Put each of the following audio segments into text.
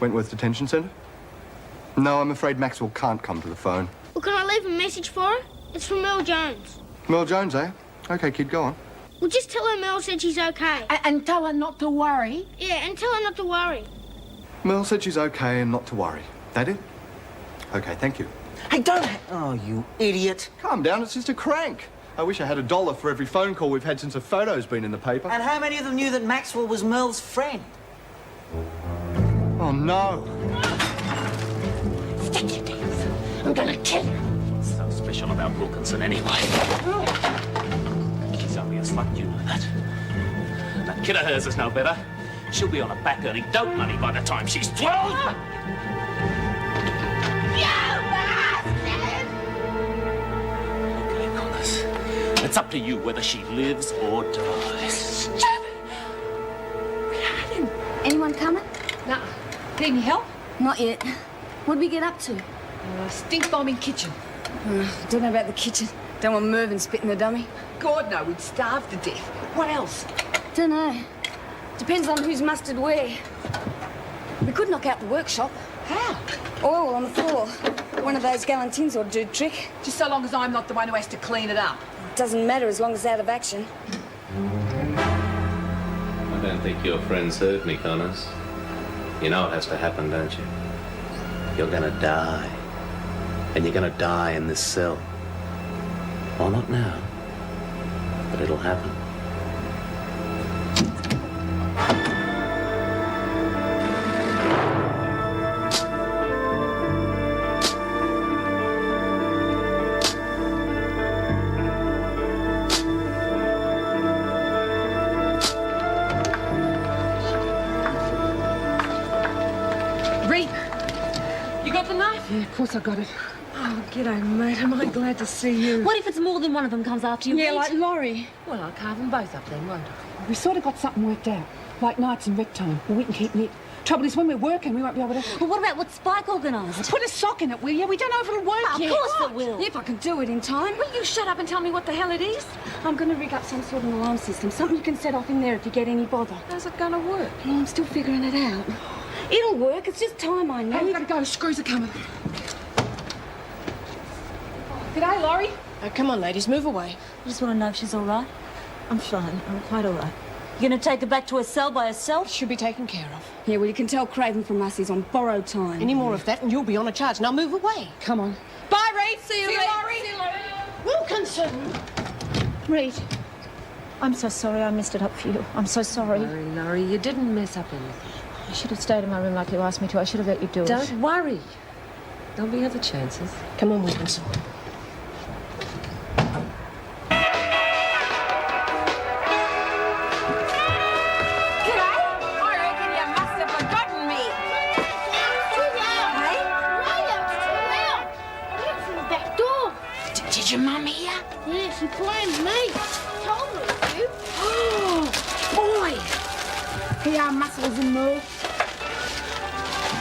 Wentworth Detention Centre? No, I'm afraid Maxwell can't come to the phone. Well, can I leave a message for her? It's from Merle Jones. Merle Jones, eh? OK, kid, go on. Well, just tell her Merle said she's OK. And tell her not to worry? Yeah, and tell her not to worry. Merle said she's OK and not to worry. That it? OK, thank you. Hey, don't... Oh, you idiot. Calm down, it's just a crank. I wish I had $1 for every phone call we've had since a photo's been in the paper. And how many of them knew that Maxwell was Merle's friend? Oh, no. Stick your teeth. I'm gonna kill you. What's so special about Wilkinson anyway? She's only a slut, you know that. That kid of hers is no better. She'll be on her back earning dope money by the time she's 12. Okay, Connors. It's up to you whether she lives or dies. Anyone coming? No. Need any help? Not yet. What'd we get up to? Stink bombing kitchen. Don't know about the kitchen. Don't want Mervyn spitting the dummy. God, no, we'd starve to death. What else? Don't know. Depends on who's mustard where. We could knock out the workshop. How? Oil on the floor. One of those gallon tins will do the trick. Just so long as I'm not the one who has to clean it up. Doesn't matter as long as it's out of action. I don't think your friends heard me, Connors. You know it has to happen, don't you? You're gonna die. And you're gonna die in this cell. Well, not now, but it'll happen. Of course I got it. Oh, g'day, mate. Am I glad to see you? What if it's more than one of them comes after you? Yeah, Pete? like Laurie. Well, I'll carve them both up then, won't I? We sort of got something worked out. Like nights and rec time, where we can keep lit. Trouble is, when we're working, we won't be able to... Well, what about what Spike organised? Put a sock in it, will you? We don't know if it'll work yet. Of course it will. If I can do it in time. Will you shut up and tell me what the hell it is? I'm going to rig up some sort of alarm system. Something you can set off in there if you get any bother. How's it going to work? Well, I'm still figuring it out. It'll work. It's just time I need. Hey, we've got to go. Screws are coming. G'day, Laurie. Oh, come on, ladies, move away. I just want to know if she's all right. I'm fine. I'm quite all right. You going to take her back to her cell by herself? She'll be taken care of. Yeah, well, you can tell Craven from us he's on borrowed time. Any more of that and you'll be on a charge. Now move away. Come on. Bye, Reed. See you later. Laurie. See you later. Wilkinson. Reed, I'm so sorry I messed it up for you. I'm so sorry. Laurie, you didn't mess up anything. I should have stayed in my room like you asked me to. I should have let you do it. Don't worry. There'll be other chances. Come on, Wilkinson. Did your mum hear? Yeah, she blamed me. Told her you. Oh, boy! PR muscles and more. I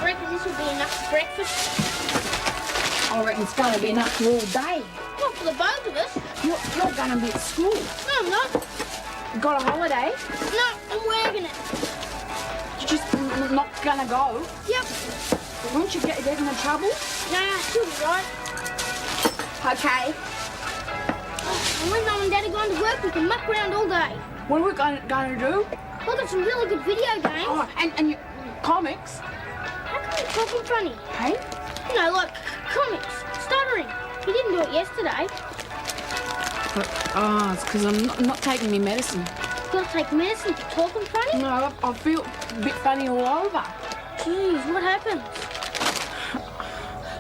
reckon this will be enough for breakfast. I reckon it's going to be enough for all day. Not for the both of us. You're going to be at school. No, I'm not. You got a holiday? No, I'm working it. You're just not going to go. Yep. Won't you get in trouble? Nah, she'll be right. Okay. And when Mum and Dad are going to work, we can muck around all day. What are we going to do? We've got some really good video games. Oh, and your comics. How come you talking funny? Hey? You know, like comics, stuttering. You didn't do it yesterday. It's because I'm not taking my medicine. You gotta take medicine for talking funny? No, I feel a bit funny all over. Jeez, what happened?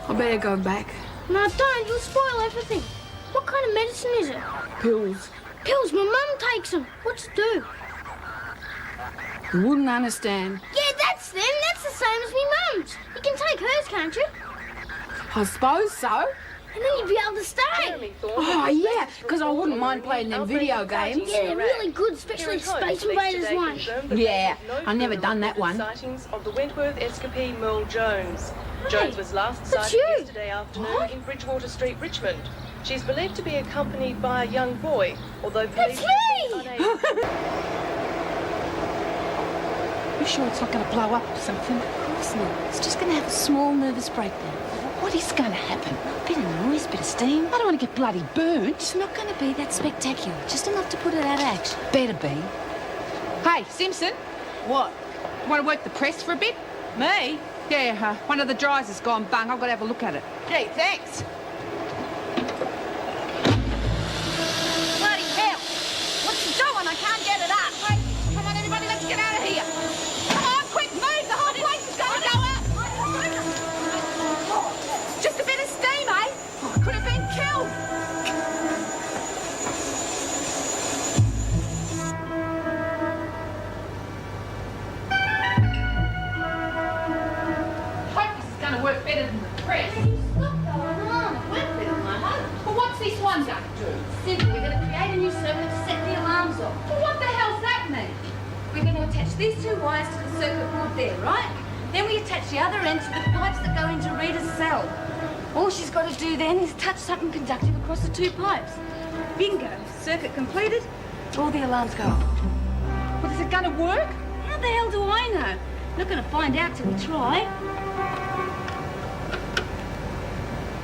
I better go back. No, don't. You'll spoil everything. What kind of medicine is it? Pills. Pills. My mum takes them. What's it do? You wouldn't understand. Yeah, that's them. That's the same as me mum's. You can take hers, can't you? I suppose so. And then you'd be able to stay. Oh, yeah, because I wouldn't mind playing them video games. Yeah, they're really good, especially Space Invaders one. Yeah, I've never done that one. Sightings of the Wentworth escapee Merle Jones. Jones was last that's sighted you. yesterday afternoon in Bridgewater Street, Richmond. She's believed to be accompanied by a young boy, although police That's me! have been unable... You sure it's not going to blow up or something? Of course not. It's just going to have a small nervous breakdown. What is going to happen? A bit of noise, bit of steam. I don't want to get bloody burnt. It's not going to be that spectacular. Just enough to put it out of action. Better be. Hey, Simpson. What? Want to work the press for a bit? Me? Yeah, one of the dryers has gone bung. I've got to have a look at it. Gee, thanks. Bloody hell! What's it doing? I can't get it up. Hey, come on, everybody, let's get out of here. Come on, quick, move. The whole place is going to go up. Just a bit of steam, eh? Oh, could have been killed. Hope this is going to work better than the press. Stop going on. It won't be on my hope. Well, what's this one going to do? Simple. We're going to create a new circuit to set the alarms off. Well, what the hell's that mean? We're going to attach these two wires to the circuit board there, right? Then we attach the other end to the pipes that go into Rita's cell. All she's got to do then is touch something conductive across the two pipes. Bingo. Circuit completed. All the alarms go off. Well, is it going to work? How the hell do I know? Not going to find out till we try.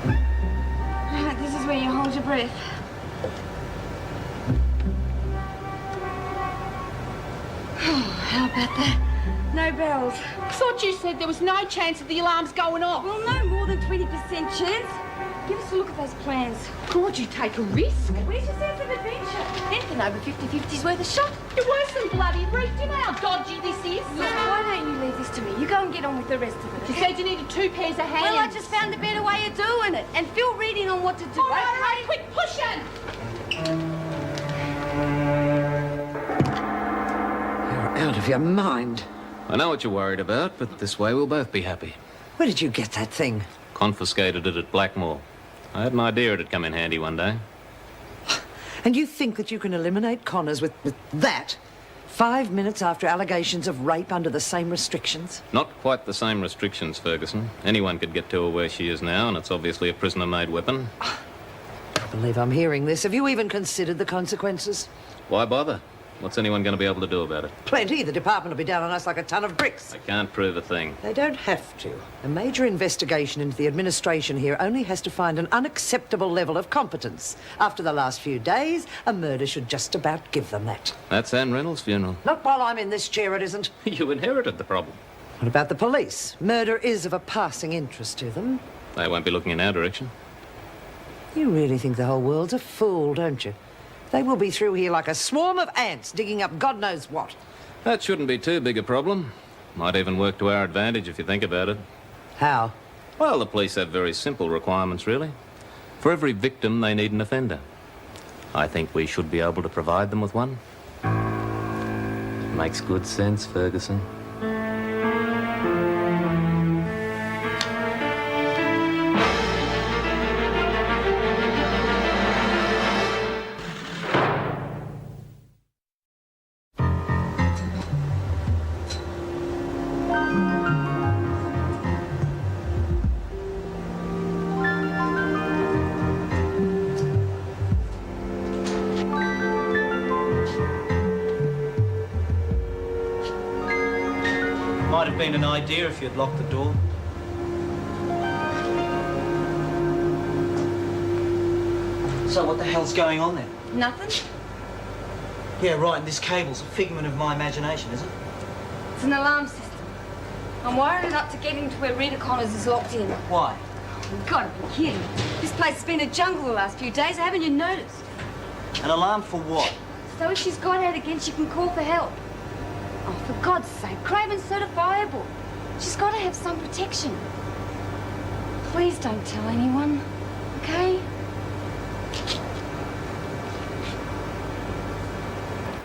Right, this is where you hold your breath. How about that? No bells. I thought you said there was no chance of the alarms going off. Well, no more than 20% chance. Give us a look at those plans. Could you take a risk? Where's your sense of adventure? Anything over 50-50's worth a shot. You're worse than bloody Reef. Do you know how dodgy this is? Look, why don't you leave this to me? You go and get on with the rest of it. You Okay? said you needed 2 pairs of hands. Well, I just found a better way of doing it. And fill Reed in on what to do. All right, quick, push it. You're out of your mind. I know what you're worried about, but this way we'll both be happy. Where did you get that thing? Confiscated it at Blackmore. I had an idea it'd come in handy one day. And you think that you can eliminate Connors with that? 5 minutes after allegations of rape under the same restrictions? Not quite the same restrictions, Ferguson. Anyone could get to her where she is now, and it's obviously a prisoner-made weapon. I believe I'm hearing this. Have you even considered the consequences? Why bother? What's anyone going to be able to do about it? Plenty. The department will be down on us like a ton of bricks. I can't prove a thing. They don't have to. A major investigation into the administration here only has to find an unacceptable level of competence. After the last few days, a murder should just about give them that. That's Anne Reynolds' funeral. Not while I'm in this chair, it isn't. You inherited the problem. What about the police? Murder is of a passing interest to them. They won't be looking in our direction. You really think the whole world's a fool, don't you? They will be through here like a swarm of ants digging up God knows what. That shouldn't be too big a problem. Might even work to our advantage if you think about it. How? Well, the police have very simple requirements, really. For every victim, they need an offender. I think we should be able to provide them with one. Makes good sense, Ferguson. Might have been an idea if you'd locked the door. So what the hell's going on there? Nothing. Yeah, right, and this cable's a figment of my imagination, is it? It's an alarm system. I'm wiring it up to get into where Rita Connors is locked in. Why? You've got to be kidding. This place has been a jungle the last few days, haven't you noticed? An alarm for what? So if she's got out again, she can call for help. Oh, for God's sake, Craven's certifiable. She's got to have some protection. Please don't tell anyone, okay?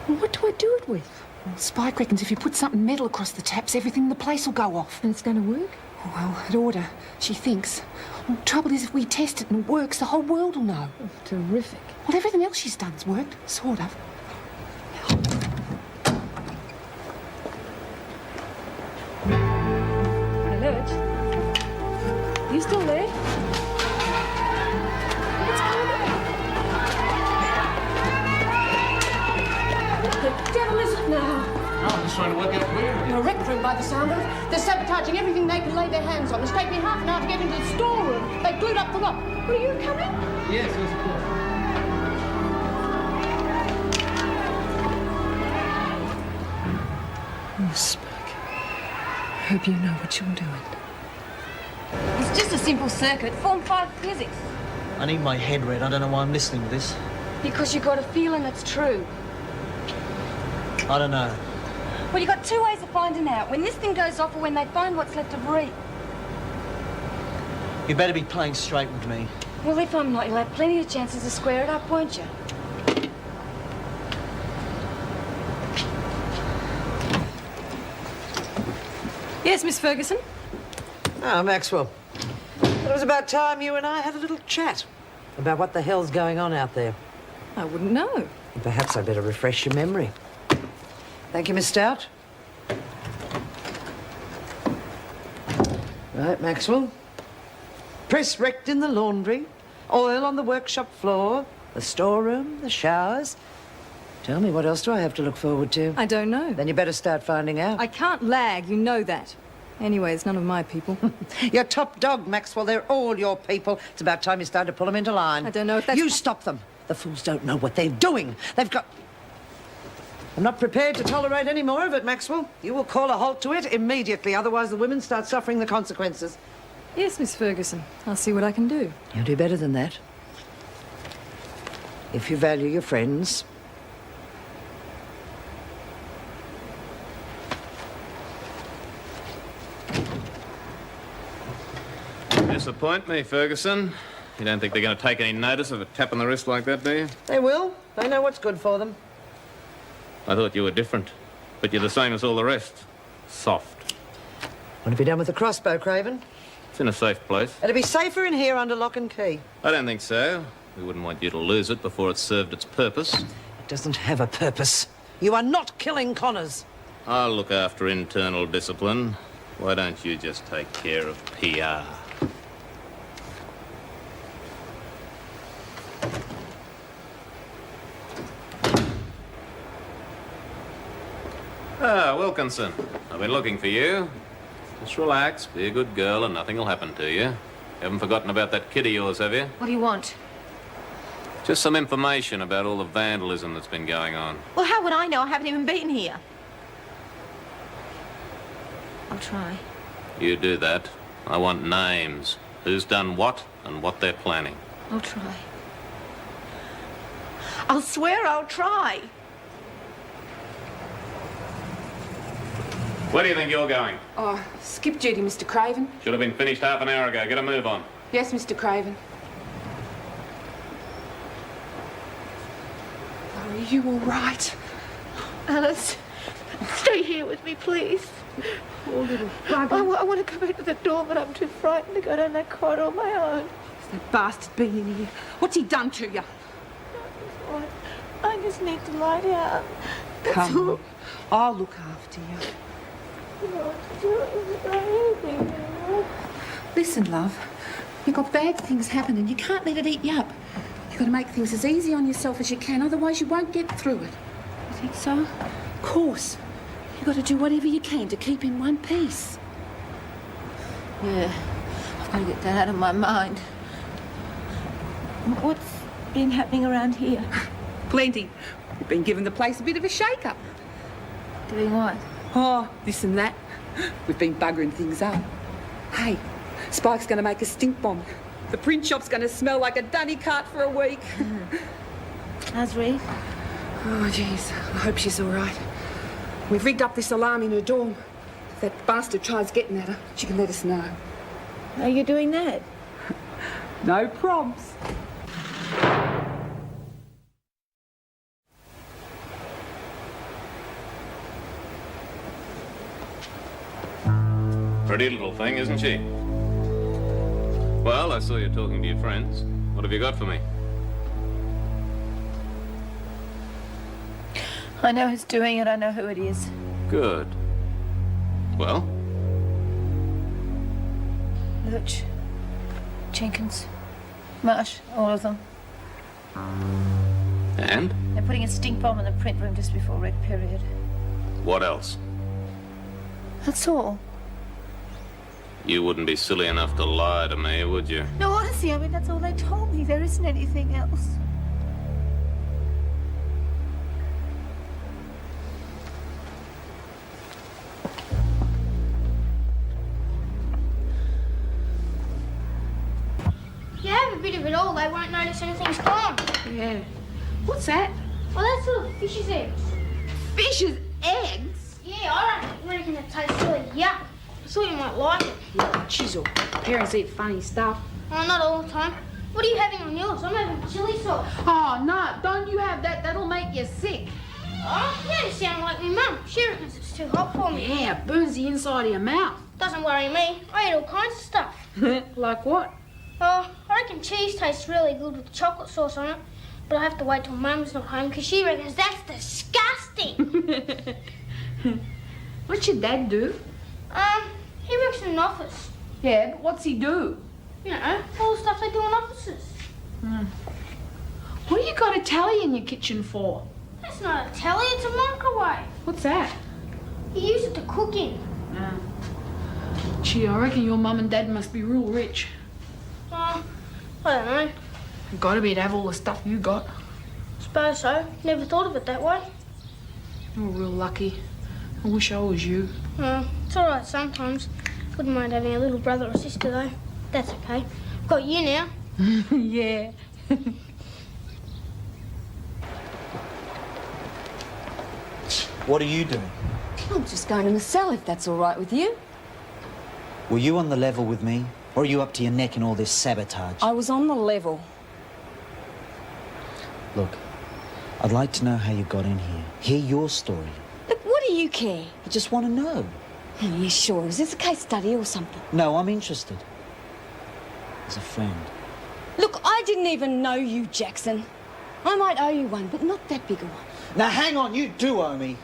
Well, what do I do it with? Well, Spike reckons if you put something metal across the taps, everything in the place will go off. And it's going to work? Well, it oughta, she thinks. Well, the trouble is, if we test it and it works, the whole world will know. Oh, terrific. Well, everything else she's done's worked, sort of. Alert. You still there? What's going on? What the devil is it now? Oh, just trying to work out where. You're a wreck room by the sound of it. They're sabotaging everything they can lay their hands on. It's taken me half an hour to get into the storeroom. They glued up the lock. Will you come in? Yes, of course. Miss Burke, hope you know what you're doing. It's just a simple circuit, Form 5 physics. I need my head read. I don't know why I'm listening to this. Because you've got a feeling it's true. I don't know. Well, you've got two ways of finding out. When this thing goes off or when they find what's left of Reed. You better be playing straight with me. Well, if I'm not, you'll have plenty of chances to square it up, won't you? Yes, Miss Ferguson? Ah, Maxwell. It was about time you and I had a little chat about what the hell's going on out there. I wouldn't know. Perhaps I'd better refresh your memory. Thank you, Miss Stout. Right, Maxwell. Press wrecked in the laundry, oil on the workshop floor, the storeroom, the showers. Tell me, what else do I have to look forward to? I don't know. Then you better start finding out. I can't lag, you know that. Anyway, it's none of my people. You're top dog, Maxwell. They're all your people. It's about time you started to pull them into line. I don't know if that's... You stop them. The fools don't know what they're doing. They've got... I'm not prepared to tolerate any more of it, Maxwell. You will call a halt to it immediately, otherwise the women start suffering the consequences. Yes, Miss Ferguson. I'll see what I can do. You'll do better than that. If you value your friends. Disappoint me, Ferguson. You don't think they're going to take any notice of a tap on the wrist like that, do you? They will. They know what's good for them. I thought you were different, but you're the same as all the rest. Soft. What have you done with the crossbow, Craven? It's in a safe place. It'll be safer in here under lock and key. I don't think so. We wouldn't want you to lose it before it's served its purpose. It doesn't have a purpose. You are not killing Connors. I'll look after internal discipline. Why don't you just take care of PR? Ah, Wilkinson. I've been looking for you. Just relax, be a good girl, and nothing will happen to you. You haven't forgotten about that kid of yours, have you? What do you want? Just some information about all the vandalism that's been going on. Well, how would I know? I haven't even been here. I'll try. You do that. I want names. Who's done what and what they're planning. I'll try. I'll swear I'll try. Where do you think you're going? Oh, skip duty, Mr. Craven. Should have been finished half an hour ago. Get a move on. Yes, Mr. Craven. Are you all right? Alice, stay here with me, please. Poor little bugger. I want to go back to the door, but I'm too frightened to go down that corridor on my own. Has that bastard been in here? What's he done to you? I just need to lie down. Come on. I'll look after you. Listen, love. You've got bad things happening. You can't let it eat you up. You've got to make things as easy on yourself as you can, otherwise you won't get through it. You think so? Of course. You've got to do whatever you can to keep in one piece. Yeah. I've got to get that out of my mind. What's been happening around here? Plenty. We've been giving the place a bit of a shake-up. Doing what? Oh, this and that. We've been buggering things up. Hey, Spike's going to make a stink bomb. The print shop's going to smell like a dunny cart for a week. How's Reed? Oh, jeez. I hope she's all right. We've rigged up this alarm in her dorm. If that bastard tries getting at her, she can let us know. Are you doing that? No probs. Pretty little thing, isn't she? Well, I saw you talking to your friends. What have you got for me? I know who's doing it. I know who it is. Good. Well? Lurch, Jenkins, Marsh, all of them. And? They're putting a stink bomb in the print room just before red period. What else? That's all. You wouldn't be silly enough to lie to me, would you? No, honestly, I mean, that's all they told me. There isn't anything else. If you have a bit of it all, they won't notice anything's gone. Yeah. What's that? Well, that's little fish's eggs. Fish's eggs? Yeah, I don't reckon it tastes really yuck. I thought you might like it. Yeah, chisel. Parents eat funny stuff. Oh, not all the time. What are you having on yours? I'm having chili sauce. Oh, no, don't you have that. That'll make you sick. Oh, you don't sound like my mum. She reckons it's too hot for me. Yeah, it burns the inside of your mouth. Doesn't worry me. I eat all kinds of stuff. Like what? Oh, I reckon cheese tastes really good with chocolate sauce on it. But I have to wait till Mum's not home because she reckons that's disgusting. What's your dad do? He works in an office. Yeah, but what's he do? You know, all the stuff they do in offices. What do you got a telly in your kitchen for? That's not a telly, it's a microwave. What's that? You use it to cook in. Gee, I reckon your mum and dad must be real rich. I don't know. Gotta be to have all the stuff you got. Suppose so. Never thought of it that way. You're real lucky. I wish I was you. It's all right sometimes. Wouldn't mind having a little brother or sister, though. That's okay. Got you now. Yeah. What are you doing? I'm just going to the cell, if that's all right with you. Were you on the level with me? Or are you up to your neck in all this sabotage? I was on the level. Look, I'd like to know how you got in here. Hear your story. Look, what do you care? I just want to know. Oh, yeah, sure. Is this a case study or something? No, I'm interested. As a friend. Look, I didn't even know you, Jackson. I might owe you one, but not that big a one. Now, hang on, you do owe me.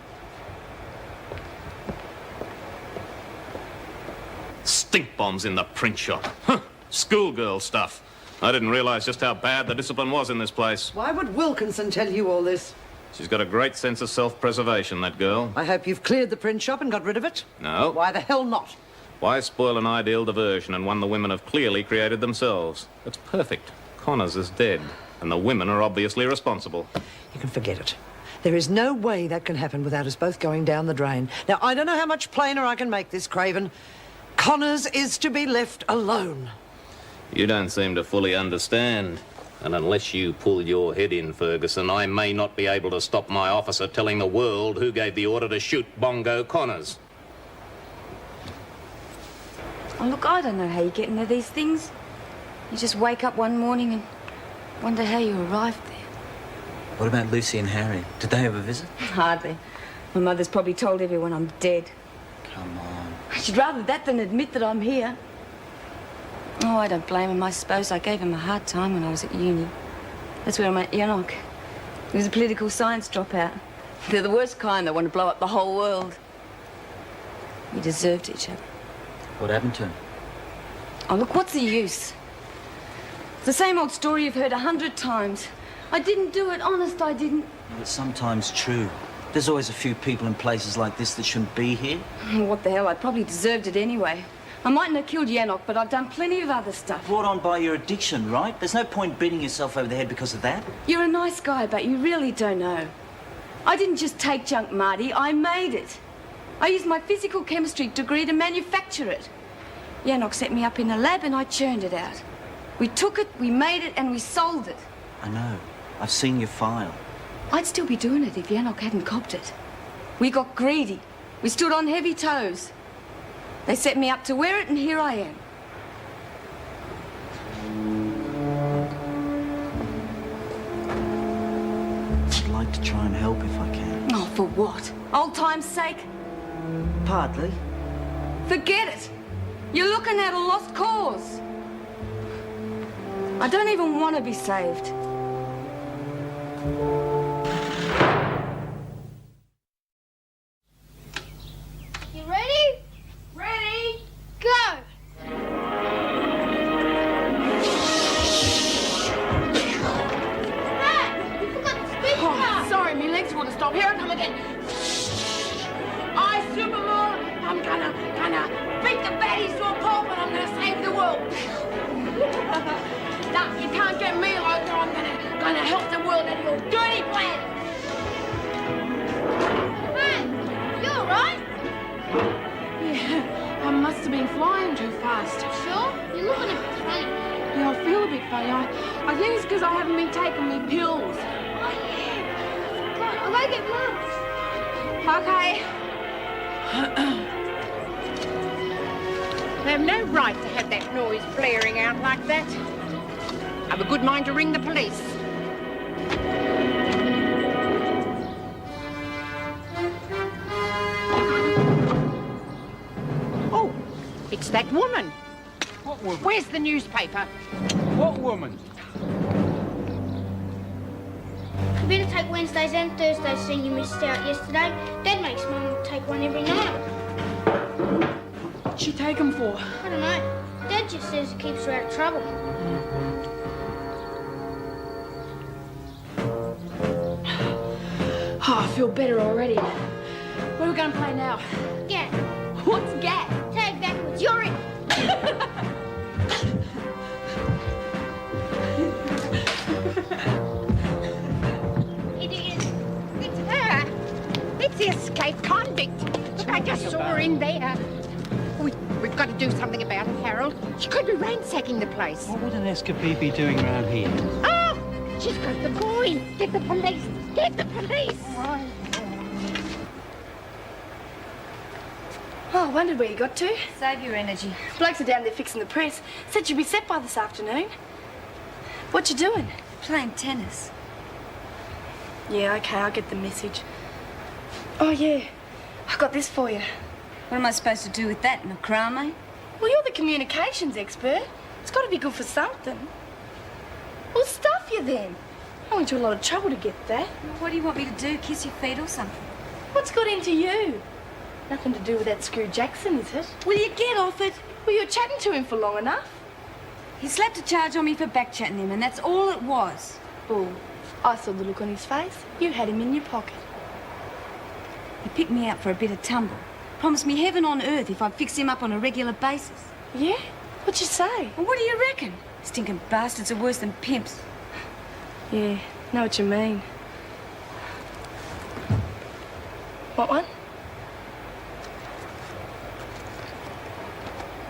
Stink bombs in the print shop. Huh. Schoolgirl stuff. I didn't realize just how bad the discipline was in this place. Why would Wilkinson tell you all this? She's got a great sense of self-preservation, that girl. I hope you've cleared the print shop and got rid of it. No. Why the hell not? Why spoil an ideal diversion and one the women have clearly created themselves? It's perfect. Connors is dead, and the women are obviously responsible. You can forget it. There is no way that can happen without us both going down the drain. Now, I don't know how much plainer I can make this, Craven. Connors is to be left alone. You don't seem to fully understand. And unless you pull your head in, Ferguson, I may not be able to stop my officer telling the world who gave the order to shoot Bongo Connors. Oh, look, I don't know how you get into these things. You just wake up one morning and wonder how you arrived there. What about Lucy and Harry? Did they ever visit? Hardly. My mother's probably told everyone I'm dead. Come on. She'd rather that than admit that I'm here. Oh, I don't blame him, I suppose. I gave him a hard time when I was at uni. That's where I met Enoch. He was a political science dropout. They're the worst kind that want to blow up the whole world. We deserved each other. What happened to him? Oh, look, what's the use? It's the same old story you've heard 100 times. I didn't do it, honest, I didn't. Well, it's sometimes true. There's always a few people in places like this that shouldn't be here. What the hell, I probably deserved it anyway. I mightn't have killed Yannock, but I've done plenty of other stuff. Brought on by your addiction, right? There's no point beating yourself over the head because of that. You're a nice guy, but you really don't know. I didn't just take junk, Marty, I made it. I used my physical chemistry degree to manufacture it. Yannock set me up in a lab and I churned it out. We took it, we made it, and we sold it. I know. I've seen your file. I'd still be doing it if Yannock hadn't copped it. We got greedy. We stood on heavy toes. They set me up to wear it, and here I am. I'd like to try and help if I can. Oh, for what? Old time's sake? Partly. Forget it. You're looking at a lost cause. I don't even want to be saved. You ready? Ready. Go. Matt, you forgot the speed car. Sorry, my legs wouldn't stop. Here I come again. going too fast. Sure? You're looking a bit funny. Yeah, I feel a bit funny. I think it's because I haven't been taking me pills. Oh, yeah. God, I'll go get Merle. Okay. They have no right to have that noise blaring out like that. I've a good mind to ring the police. Oh, it's that woman. What woman? Where's the newspaper? What woman? You better take Wednesdays and Thursdays seeing you missed out yesterday. Dad makes Mum take one every night. What'd she take them for? I don't know. Dad just says it keeps her out of trouble. Oh, I feel better already. What are we going to play now? Gat. What's gat? Tag backwards. You're in. Idiot. It's her. It's the escaped convict. Look, I just saw her in there. We've got to do something about it, Harold. She could be ransacking the place. What would an escapade be doing around here? Oh, she's got the boy. Get the police. Get the police. Oh, I wondered where you got to. Save your energy. Blokes are down there fixing the press. Said you'd be set by this afternoon. What you doing? Playing tennis. Yeah, okay, I'll get the message. Oh, yeah. I got this for you. What am I supposed to do with that, macrame? Well, you're the communications expert. It's got to be good for something. Well, stuff you then. I went to a lot of trouble to get that. What do you want me to do? Kiss your feet or something? What's got into you? Nothing to do with that screw Jackson, is it? Will you get off it? Well, you were chatting to him for long enough. He slapped a charge on me for back-chatting him, and that's all it was. Oh, I saw the look on his face. You had him in your pocket. He picked me out for a bit of tumble. Promised me heaven on earth if I'd fix him up on a regular basis. Yeah? What'd you say? Well, what do you reckon? Stinking bastards are worse than pimps. Yeah, know what you mean. What one?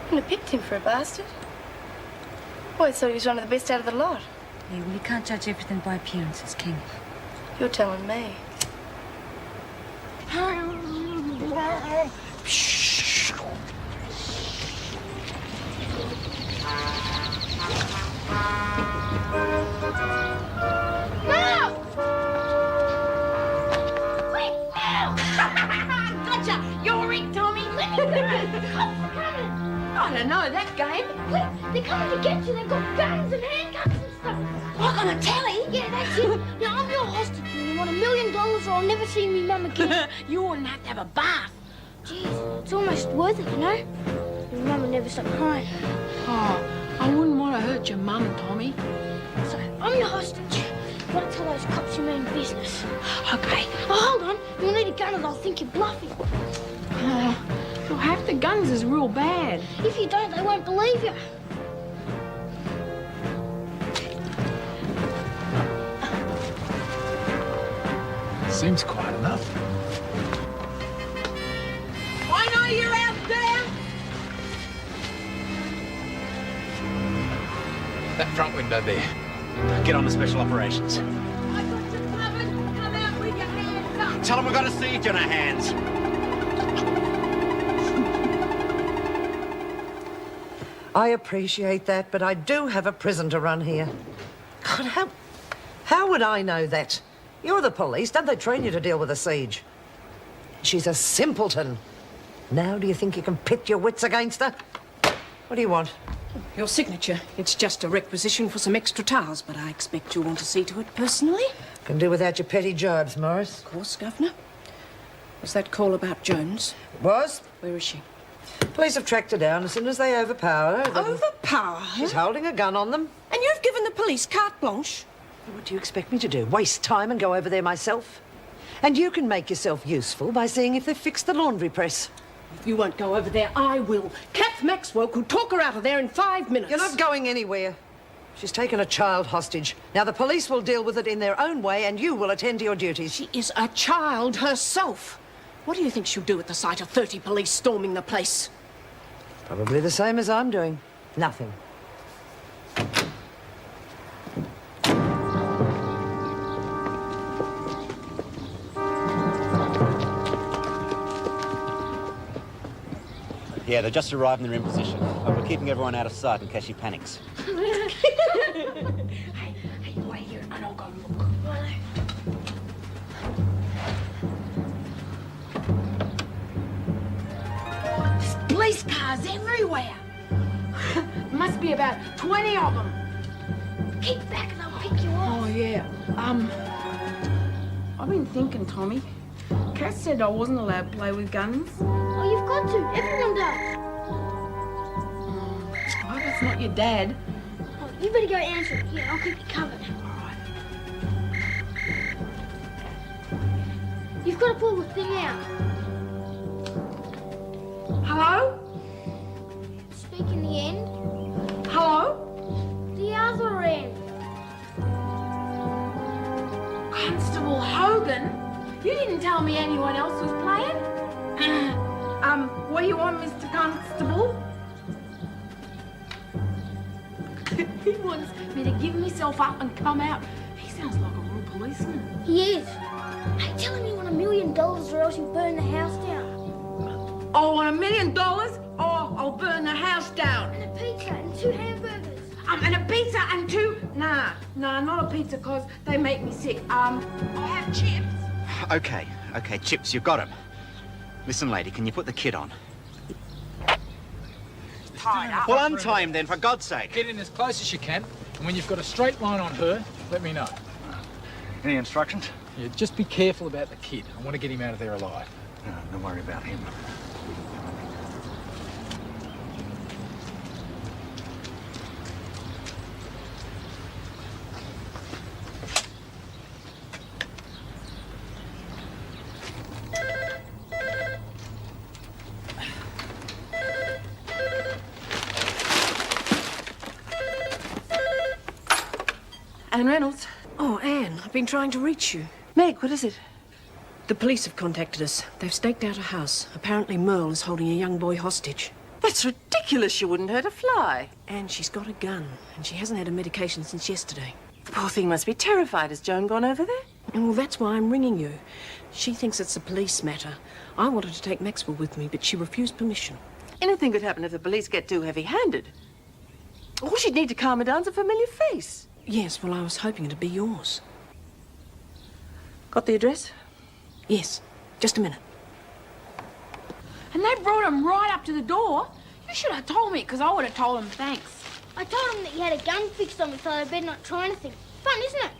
You wouldn't have picked him for a bastard. Always thought he was one of the best out of the lot. Yeah, well, you can't judge everything by appearances, can you? You're telling me. Gotcha! You're it, Tommy. Let me go. The cops are coming. I don't know that game. Quick, they're coming to get you. They've got guns and handcuffs and stuff. What, on a telly? Yeah, that's it. Now, I'm your hostage and you want $1 million or I'll never see me mum again. You wouldn't have to have a bath. Jeez, it's almost worth it, you know? Your mum will never stop crying. Oh, I wouldn't want to hurt your mum, Tommy. So, I'm your hostage. You want to tell those cops you mean business. Okay. Oh, hold on. You'll need a gun or they'll think you're bluffing. Well, half the guns is real bad. If you don't, they won't believe you. Seems quite enough. I know you're out there. That front window there. Get on to special operations. I got you covered. Come out with your hands up. Tell them we've got a siege on our hands. I appreciate that, but I do have a prison to run here. God, how would I know that? You're the police. Don't they train you to deal with a siege? She's a simpleton. Now do you think you can pit your wits against her? What do you want? Your signature. It's just a requisition for some extra towels, but I expect you'll want to see to it personally. Can do without your petty jibes, Morris. Of course, Governor. Was that call about Jones? Was? Where is she? Police have tracked her down as soon as they overpower her. Overpower her? She's holding a gun on them. And you've given the police carte blanche? What do you expect me to do? Waste time and go over there myself? And you can make yourself useful by seeing if they've fixed the laundry press. If you won't go over there, I will. Kath Maxwell could talk her out of there in 5 minutes. You're not going anywhere. She's taken a child hostage. Now, the police will deal with it in their own way, and you will attend to your duties. She is a child herself. What do you think she'll do at the sight of 30 police storming the place? Probably the same as I'm doing. Nothing. Yeah, they just arrived and they're in position. But we're keeping everyone out of sight in case she panics. Hey, wait here and I'll go look. There's police cars everywhere. Must be about 20 of them. Keep back and I'll pick you up. Oh, yeah. I've been thinking, Tommy. Cass said I wasn't allowed to play with guns. Oh, you've got to. Everyone does. I hope it's not your dad. Oh, you better go answer it. Yeah, I'll keep you covered. You've got to pull the thing out. Hello? Speak in the end. Hello? The other end. Constable Hogan? You didn't tell me anyone else was playing. What do you want, Mr. Constable? He wants me to give myself up and come out. He sounds like a real policeman. He is. Hey, tell him you want $1 million or else you'll burn the house down. Oh, want $1 million? Oh, I'll burn the house down. And a pizza and 2 hamburgers. And a pizza and 2... Nah, not a pizza, cause they make me sick. I'll have chips. Okay, Chips, you've got him. Listen, lady, can you put the kid on? Tied up. Well, untie him then, for God's sake. Get in as close as you can, and when you've got a straight line on her, let me know. Any instructions? Yeah, just be careful about the kid. I want to get him out of there alive. No, don't worry about him. Anne Reynolds. Oh, Anne, I've been trying to reach you. Meg, what is it? The police have contacted us. They've staked out a house. Apparently Merle is holding a young boy hostage. That's ridiculous. She wouldn't hurt a fly. And she's got a gun, and she hasn't had a medication since yesterday. The poor thing must be terrified. Has Joan gone over there? Well, that's why I'm ringing you. She thinks it's a police matter. I wanted to take Maxwell with me, but she refused permission. Anything could happen if the police get too heavy-handed. All she'd need to calm her down's a familiar face. Yes, well, I was hoping it'd be yours. Got the address? Yes. Just a minute. And they brought him right up to the door. You should have told me, because I would have told him thanks. I told him that you had a gun fixed on me, so I better not try anything. Fun, isn't it?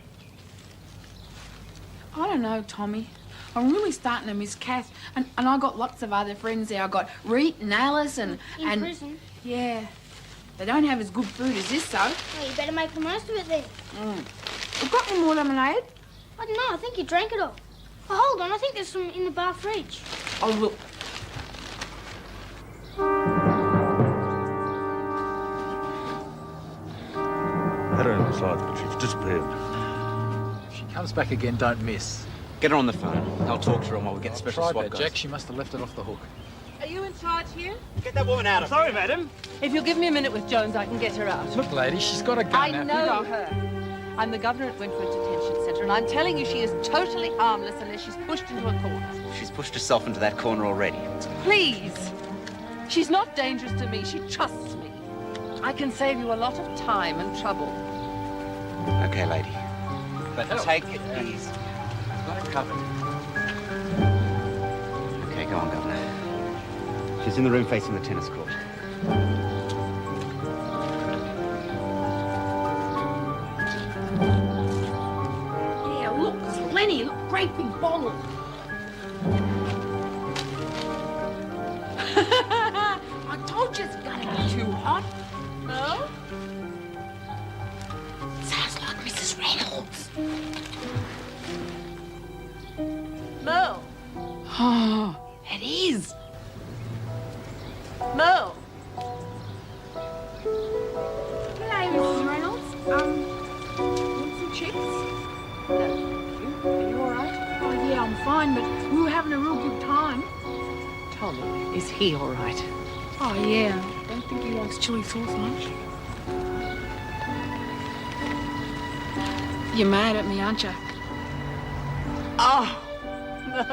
I don't know, Tommy. I'm really starting to miss Kath. And I got lots of other friends there. I got Reet and Alice and... In prison? Yeah. They don't have as good food as this, though. Well, you better make the most of it then. We've got any more lemonade? I don't know. I think you drank it all. Oh, hold on. I think there's some in the bar fridge. Oh, look. Had her inside, but she's disappeared. If she comes back again, don't miss. Get her on the phone. I'll talk to her while we get the special Tried SWAT that, guys. Jack. She must have left it off the hook. Are you in charge here? Get that woman out of Sorry, here. madam. If you'll give me a minute with Jones, I can get her out. Look, lady, she's got a gun. I now. know her. I'm the governor at Wentworth Detention Centre, and I'm telling you she is totally harmless unless she's pushed into a corner. She's pushed herself into that corner already. Please. She's not dangerous to me. She trusts me. I can save you a lot of time and trouble. Okay, lady. But take it easy. I've got it covered. Okay, go on, Governor. She's in the room facing the tennis court. Yeah, look, there's plenty. Look, great big bottle. I told you it's gonna be too hot. No? Sounds like Mrs. Reynolds. Merle. Oh, it is. Merle. G'day, Mrs. Reynolds. Want some chips? No, thank you. Are you all right? Oh, yeah, I'm fine, but we were having a real good time. Tommy, is he all right? Oh, yeah. don't think he likes chili sauce much. You're mad at me, aren't you? Oh, no.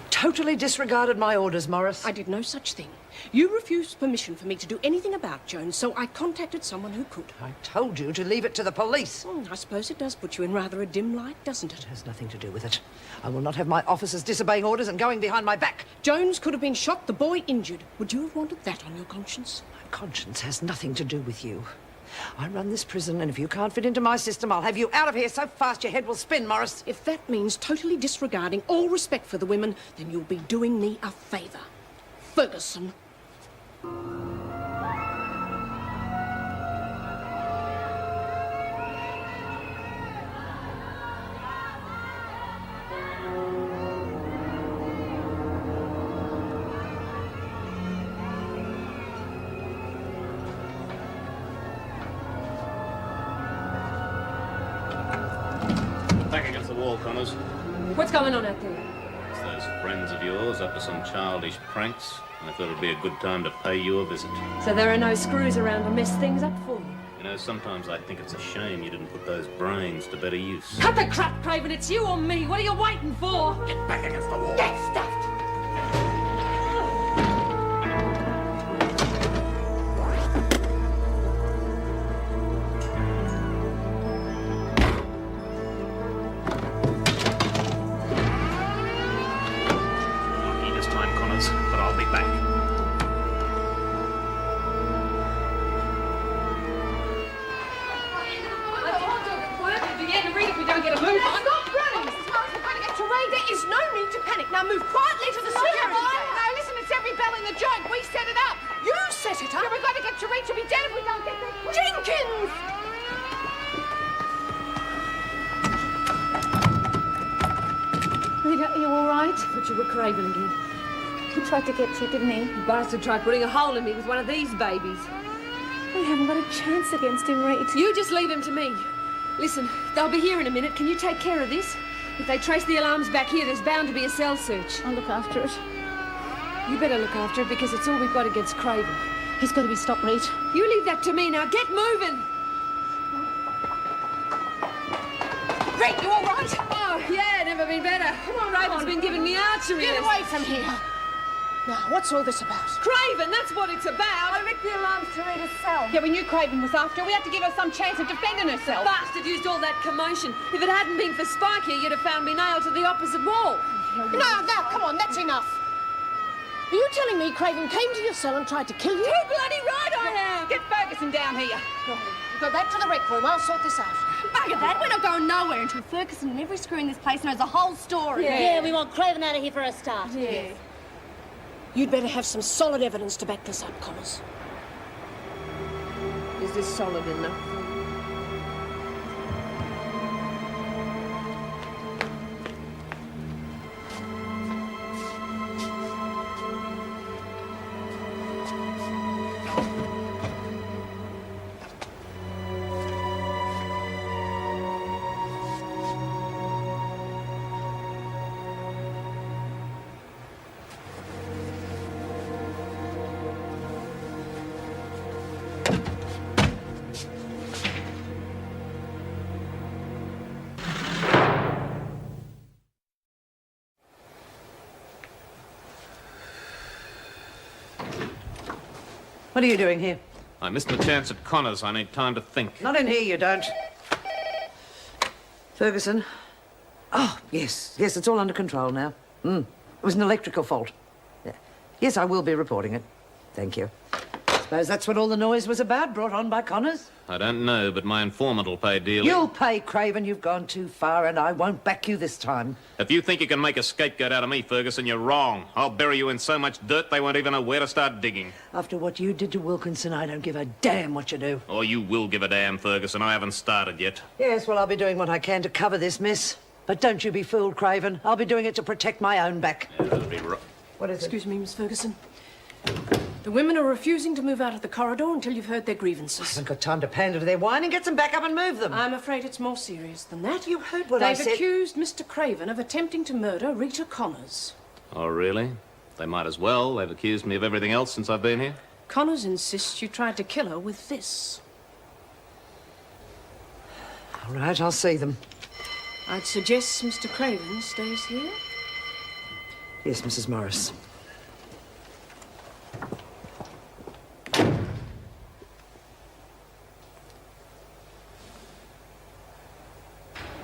Totally disregarded my orders, Morris. I did no such thing. You refused permission for me to do anything about Jones, so I contacted someone who could. I told you to leave it to the police. I suppose it does put you in rather a dim light, doesn't it? It has nothing to do with it. I will not have my officers disobeying orders and going behind my back. Jones could have been shot, the boy injured. Would you have wanted that on your conscience? My conscience has nothing to do with you. I run this prison, and if you can't fit into my system, I'll have you out of here so fast your head will spin, Morris. If that means totally disregarding all respect for the women, then you'll be doing me a favour. Ferguson. Back against the wall, Connors. What's going on out there? It's those friends of yours up to some childish pranks. I thought it'd be a good time to pay you a visit. So there are no screws around to mess things up for you? You know, sometimes I think it's a shame you didn't put those brains to better use. Cut the crap, Craven. It's you or me. What are you waiting for? Get back against the wall. Get stuffed! Lucky this time, Connors, but I'll be back. Stop running, Mrs. Morris. We're going to get to Ray. There is no need to panic. Now move quietly to the security gate. No, listen, it's every bell in the joint. We set it up. You set it up? Yeah, we've got to get to Ray. She'll be dead if we don't get there. Jenkins! Rita, are you all right? But you were Craven again. He tried to get you, didn't he? The bastard tried putting a hole in me with one of these babies. We haven't got a chance against him, Rita. You just leave him to me. Listen, they'll be here in a minute. Can you take care of this? If they trace the alarms back here, there's bound to be a cell search. I'll look after it. You better look after it because it's all we've got against Craven. He's got to be stopped, Rita. You leave that to me now. Get moving! Ray, you all right? Oh, yeah, never been better. Come on, Craven's been giving me archery Get lessons. away from here. Now, what's all this about? Craven, that's what it's about. I rigged the alarms to Rita's cell. Yeah, we knew Craven was after her. We had to give her some chance of defending herself. Bastard used all that commotion. If it hadn't been for Spike here, you'd have found me nailed to the opposite wall. No, come on, that's enough. Are you telling me Craven came to your cell and tried to kill you? Too bloody right I am. Get Ferguson down here. Go back to the rec room. I'll sort this out. Bugger that. We're not going nowhere until Ferguson and every screw in this place knows the whole story. Yeah, we want Craven out of here for a start. Yeah. You'd better have some solid evidence to back this up, Connors. Is this solid enough? What are you doing here? I missed my chance at Connors. I need time to think. Not in here, you don't. Ferguson. Oh, yes, it's all under control now. It was an electrical fault. Yeah. Yes, I will be reporting it. Thank you. Suppose that's what all the noise was about, brought on by Connors? I don't know, but my informant will pay dearly. You'll pay, Craven. You've gone too far, and I won't back you this time. If you think you can make a scapegoat out of me, Ferguson, you're wrong. I'll bury you in so much dirt they won't even know where to start digging. After what you did to Wilkinson, I don't give a damn what you do. Oh, you will give a damn, Ferguson. I haven't started yet. Yes, well, I'll be doing what I can to cover this mess. But don't you be fooled, Craven. I'll be doing it to protect my own back. Yeah, that'll be right. What is it? Excuse me, Miss Ferguson. The women are refusing to move out of the corridor until you've heard their I grievances. haven't got time to pander to their whining. Get them back up and move them. I'm afraid it's more serious than that. You heard what I They've said. accused Mr. Craven of attempting to murder Rita Connors. Oh, really? They might as well. They've accused me of everything else since I've been here. Connors insists you tried to kill her with this. All right, I'll see them. I'd suggest Mr. Craven stays here. Yes, Mrs. Morris.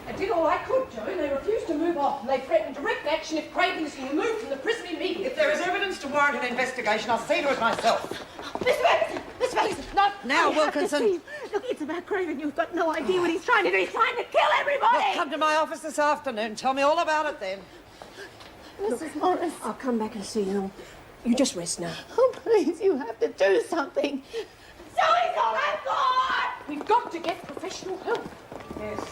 I did all I could, Joe, and they refused to move off. And they threatened direct action if Craven is removed from the prison immediately. If there is evidence to warrant an investigation, I'll see to it myself. Miss Ferguson! Miss Ferguson! No! Now, I have to Wilkinson. see you. Look, it's about Craven. You've got no idea what he's trying to do. He's trying to kill everybody! Well, come to my office this afternoon. Tell me all about it then. Mrs. Morris. I'll come back and see you. You just rest now. Oh, please, you have to do something. Zoe's all I've got! We've got to get professional help. Yes.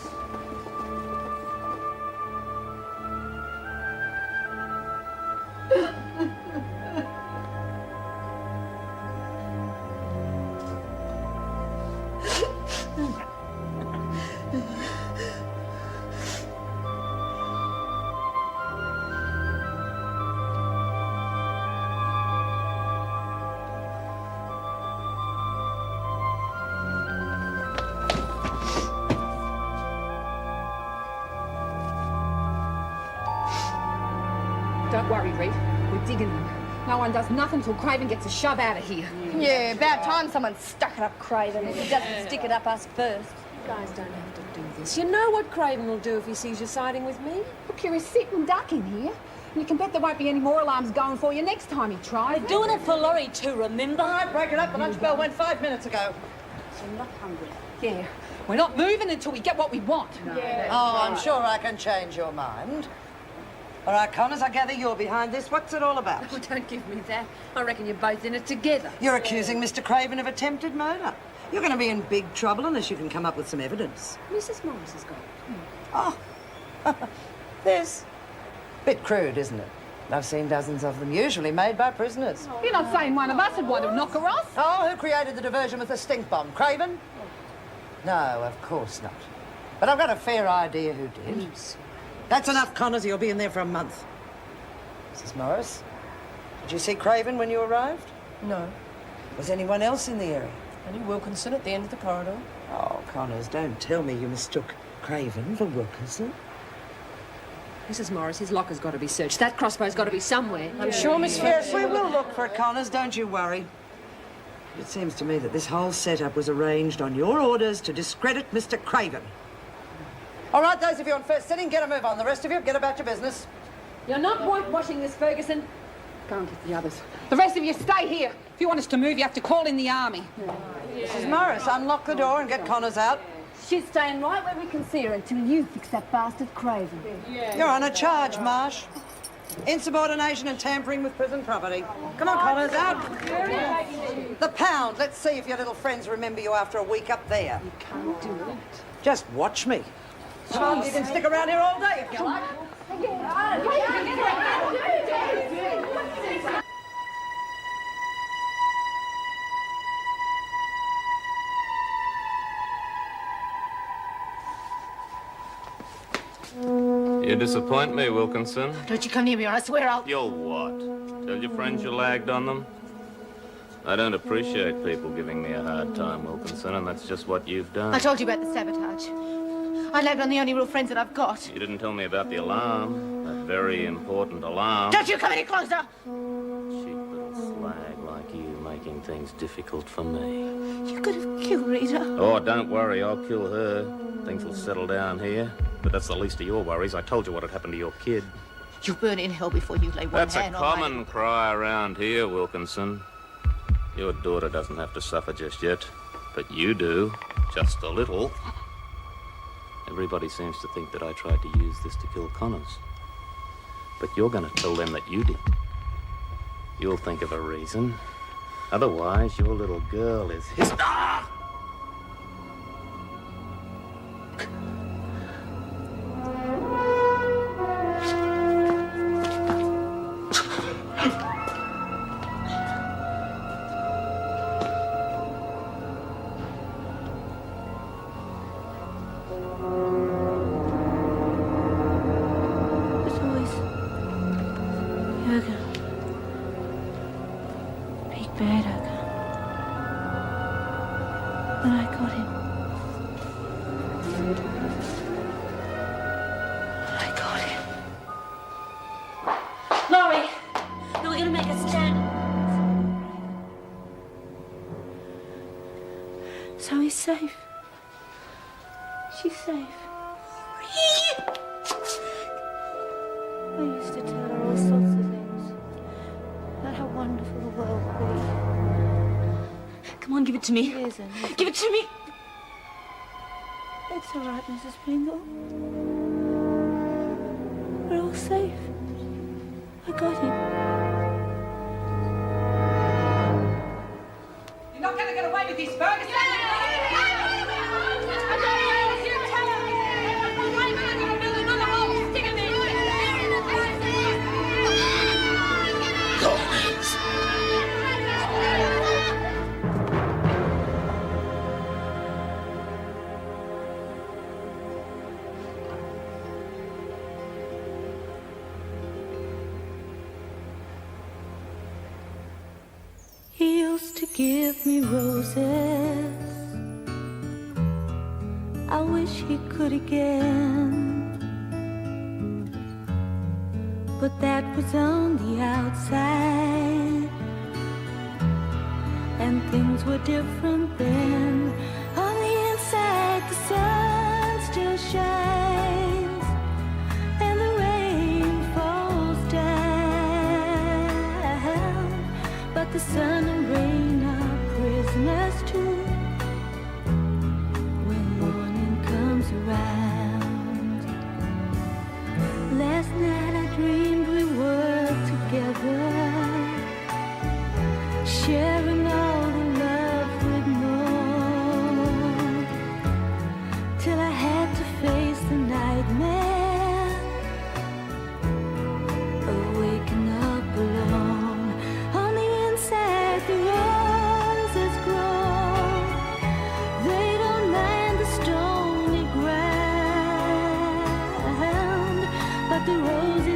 Don't worry, Reed. We're digging them. No one does nothing till Craven gets a shove out of here. Yeah, about time someone stuck it up Craven. He doesn't stick it up us first. You guys don't have to do this. You know what Craven will do if he sees you siding with me? Look, you're a sitting duck in here. And you can bet there won't be any more alarms going for you next time he tries. They're doing it for Laurie too, remember? All right, break it up. The lunch bell went 5 minutes ago. So I'm not hungry. Yeah. We're not moving until we get what we want. Oh, I'm sure I can change your mind. All right, Connors, I gather you're behind this. What's it all about? Oh, don't give me that. I reckon you're both in it together. You're accusing Mr. Craven of attempted murder. You're going to be in big trouble unless you can come up with some evidence. Mrs. Morris has got it. Oh, this. Bit crude, isn't it? I've seen dozens of them, usually made by prisoners. You're not saying one of us would want to knock her off? Oh, who created the diversion with the stink bomb? Craven? No, of course not. But I've got a fair idea who did. That's enough, Connors. You'll be in there for a month. Mrs. Morris, did you see Craven when you arrived? No. Was anyone else in the area? Only Wilkinson at the end of the corridor. Oh, Connors, don't tell me you mistook Craven for Wilkinson. Mrs. Morris, his locker's got to be searched. That crossbow's got to be somewhere. I'm sure Miss Yes, we will look for it, Connors. Don't you worry. It seems to me that this whole setup was arranged on your orders to discredit Mr. Craven. All right, those of you on first sitting, get a move on. The rest of you, get about your business. You're not whitewashing this, Ferguson. Go and get the others. The rest of you stay here. If you want us to move, you have to call in the army. Mrs. Morris, unlock the door and get Connors out. She's staying right where we can see her until you fix that bastard Craven. You're on a charge, Marsh. Insubordination and tampering with prison property. Come on, Connors, out. The pound. Let's see if your little friends remember you after a week up there. You can't do it. Just watch me. Come on, you can stick around here all day if you like. You disappoint me, Wilkinson. Don't you come near me or I swear I'll... You'll what? Tell your friends you lagged on them? I don't appreciate people giving me a hard time, Wilkinson, and that's just what you've done. I told you about the sabotage. I lagged on the only real friends that I've got. You didn't tell me about the alarm. That very important alarm. Don't you come any closer! Cheap little slag like you making things difficult for me. You could have killed Rita. Oh, don't worry, I'll kill her. Things will settle down here. But that's the least of your worries. I told you what had happened to your kid. You'll burn in hell before you lay one That's a hand on my... common cry around here, Wilkinson. Your daughter doesn't have to suffer just yet, but you do, just a little. Everybody seems to think that I tried to use this to kill Connors. But you're going to tell them that you did. You'll think of a reason. Otherwise, your little girl is his... Ah! I used to tell her all sorts of things about how wonderful the world would be. Come on, give it to me. It isn't. Give it to me. It's all right, Mrs. Pringle. We're all safe. I got him. You're not going to get away with this, Fergus. He used to give me roses. I wish he could again. But that was on the outside, and things were different then. On the inside, the sun still shines, and the rain falls down. But the sun and rain are prisoners too when morning comes around. Last night I dreamed we were together, sharing all the love we'd known, till I had to face the nightmare of waking up alone. On the inside, the roses grow. They don't mind the stony ground, but the roses